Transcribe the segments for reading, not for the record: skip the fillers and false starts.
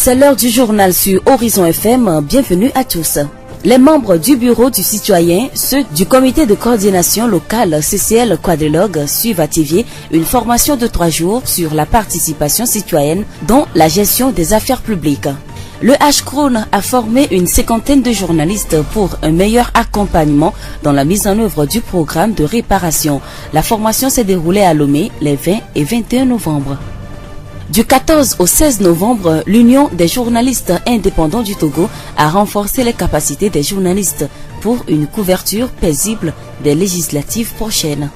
C'est l'heure du journal sur Horizon FM. Bienvenue à tous. Les membres du bureau du citoyen, ceux du comité de coordination locale CCL Quadrilogue suivent à Thiviers une formation de 3 jours sur la participation citoyenne dans la gestion des affaires publiques. Le H-Crown a formé une 50aine de journalistes pour un meilleur accompagnement dans la mise en œuvre du programme de réparation. La formation s'est déroulée à Lomé les 20 et 21 novembre. Du 14 au 16 novembre, l'Union des journalistes indépendants du Togo a renforcé les capacités des journalistes pour une couverture paisible des législatives prochaines.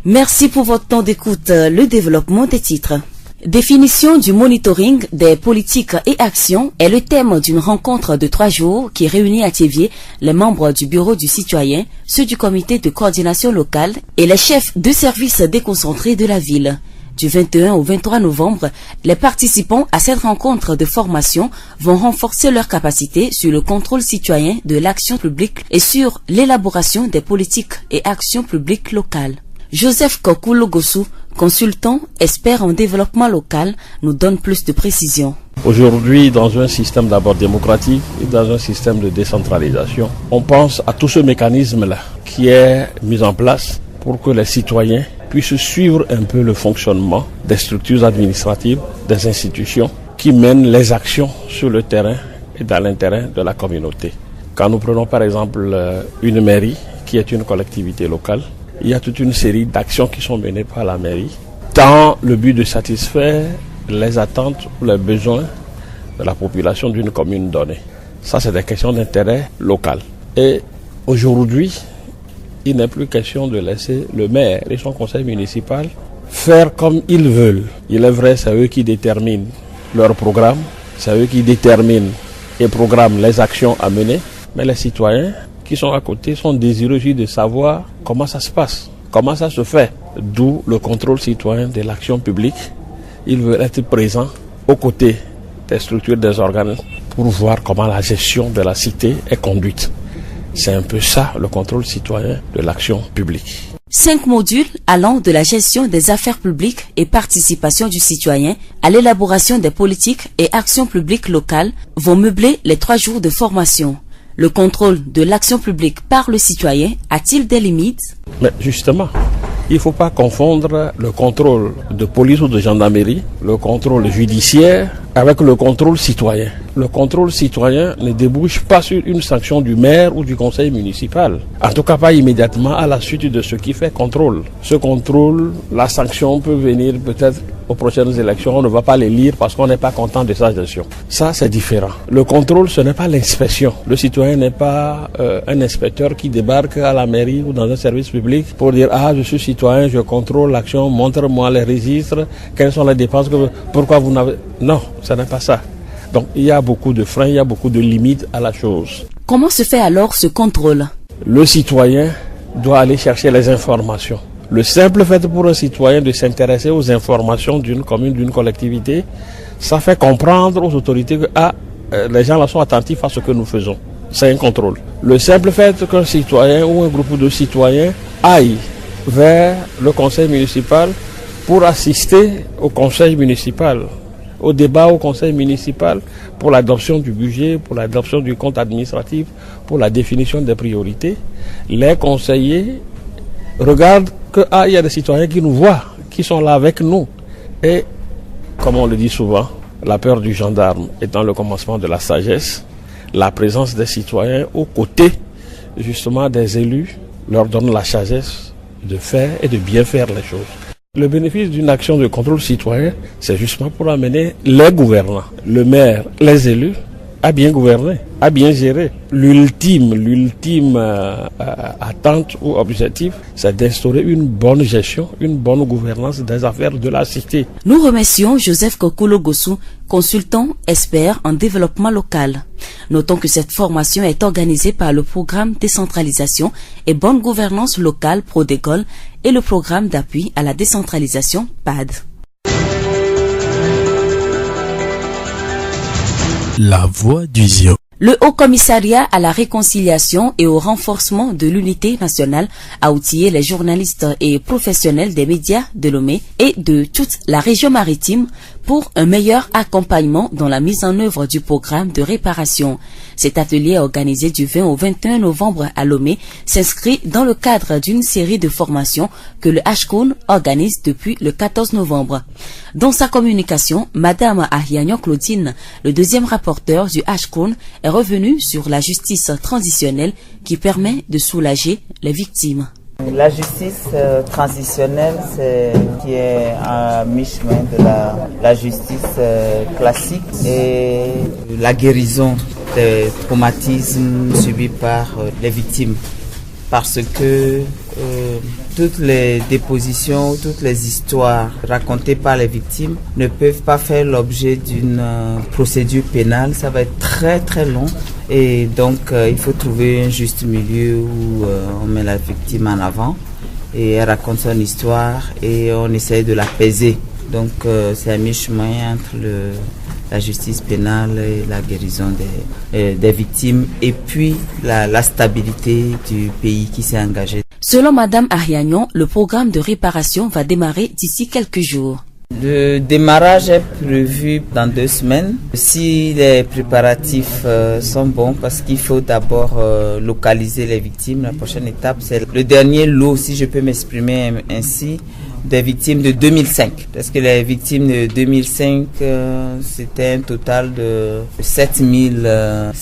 Merci pour votre temps d'écoute. Le développement des titres. Définition du monitoring des politiques et actions est le thème d'une rencontre de 3 jours qui réunit à Thiviers les membres du bureau du citoyen, ceux du comité de coordination locale et les chefs de services déconcentrés de la ville. Du 21 au 23 novembre, les participants à cette rencontre de formation vont renforcer leurs capacités sur le contrôle citoyen de l'action publique et sur l'élaboration des politiques et actions publiques locales. Joseph Kokulo-Gossou, consultant, expert en développement local, nous donne plus de précisions. Aujourd'hui, dans un système d'abord démocratique et dans un système de décentralisation, on pense à tout ce mécanisme-là qui est mis en place pour que les citoyens puissent suivre un peu le fonctionnement des structures administratives, des institutions qui mènent les actions sur le terrain et dans l'intérêt de la communauté. Quand nous prenons par exemple une mairie qui est une collectivité locale, il y a toute une série d'actions qui sont menées par la mairie, dans le but de satisfaire les attentes ou les besoins de la population d'une commune donnée. Ça, c'est des questions d'intérêt local. Et aujourd'hui, il n'est plus question de laisser le maire et son conseil municipal faire comme ils veulent. Il est vrai, c'est eux qui déterminent leur programme, c'est eux qui déterminent et programment les actions à mener, mais les citoyens qui sont à côté sont désireux aussi de savoir comment ça se passe, comment ça se fait. D'où le contrôle citoyen de l'action publique. Ils veulent être présents aux côtés des structures, des organes, pour voir comment la gestion de la cité est conduite. C'est un peu ça, le contrôle citoyen de l'action publique. 5 modules allant de la gestion des affaires publiques et participation du citoyen à l'élaboration des politiques et actions publiques locales vont meubler les 3 jours de formation. Le contrôle de l'action publique par le citoyen a-t-il des limites? Mais justement, il ne faut pas confondre le contrôle de police ou de gendarmerie, le contrôle judiciaire avec le contrôle citoyen. Le contrôle citoyen ne débouche pas sur une sanction du maire ou du conseil municipal. En tout cas pas immédiatement à la suite de ce qui fait contrôle. Ce contrôle, la sanction peut venir peut-être aux prochaines élections, on ne va pas les lire parce qu'on n'est pas content de sa gestion. Ça, c'est différent. Le contrôle, ce n'est pas l'inspection. Le citoyen n'est pas un inspecteur qui débarque à la mairie ou dans un service public pour dire « Ah, je suis citoyen, je contrôle l'action, montre-moi les registres, quelles sont les dépenses, pourquoi vous n'avez... » Non, ce n'est pas ça. Donc, il y a beaucoup de freins, il y a beaucoup de limites à la chose. Comment se fait alors ce contrôle? Le citoyen doit aller chercher les informations. Le simple fait pour un citoyen de s'intéresser aux informations d'une commune, d'une collectivité, ça fait comprendre aux autorités que les gens là sont attentifs à ce que nous faisons. C'est un contrôle. Le simple fait qu'un citoyen ou un groupe de citoyens aille vers le conseil municipal pour assister au conseil municipal, au débat au conseil municipal pour l'adoption du budget, pour l'adoption du compte administratif, pour la définition des priorités, les conseillers regardent il y a des citoyens qui nous voient, qui sont là avec nous. Et, comme on le dit souvent, la peur du gendarme étant le commencement de la sagesse, la présence des citoyens aux côtés, justement, des élus, leur donne la sagesse de faire et de bien faire les choses. Le bénéfice d'une action de contrôle citoyen, c'est justement pour amener les gouvernants, le maire, les élus, à bien gouverner, à bien gérer. L'ultime attente ou objectif, c'est d'instaurer une bonne gestion, une bonne gouvernance des affaires de la cité. Nous remercions Joseph Kokulo-Gossou, consultant expert en développement local. Notons que cette formation est organisée par le programme Décentralisation et Bonne Gouvernance Locale Prodécole et le programme d'appui à la décentralisation PAD. La voix du Zio. Le Haut Commissariat à la réconciliation et au renforcement de l'unité nationale a outillé les journalistes et professionnels des médias de Lomé et de toute la région maritime pour un meilleur accompagnement dans la mise en œuvre du programme de réparation. Cet atelier organisé du 20 au 21 novembre à Lomé s'inscrit dans le cadre d'une série de formations que le HCON organise depuis le 14 novembre. Dans sa communication, Madame Ahiagnon Claudine, le deuxième rapporteur du HCON, est revenu sur la justice transitionnelle qui permet de soulager les victimes. La justice transitionnelle, c'est qui est à mi-chemin de la justice classique et la guérison des traumatismes subis par les victimes. Parce que toutes les dépositions, toutes les histoires racontées par les victimes ne peuvent pas faire l'objet d'une procédure pénale. Ça va être très très long et donc il faut trouver un juste milieu où on met la victime en avant et elle raconte son histoire et on essaie de l'apaiser. Donc c'est à mi-chemin entre la justice pénale et la guérison des victimes et puis la stabilité du pays qui s'est engagé. Selon Madame Ahiagnon, le programme de réparation va démarrer d'ici quelques jours. Le démarrage est prévu dans 2 semaines. Si les préparatifs sont bons, parce qu'il faut d'abord localiser les victimes. La prochaine étape, c'est le dernier lot, si je peux m'exprimer ainsi, des victimes de 2005. Parce que les victimes de 2005, c'était un total de 7000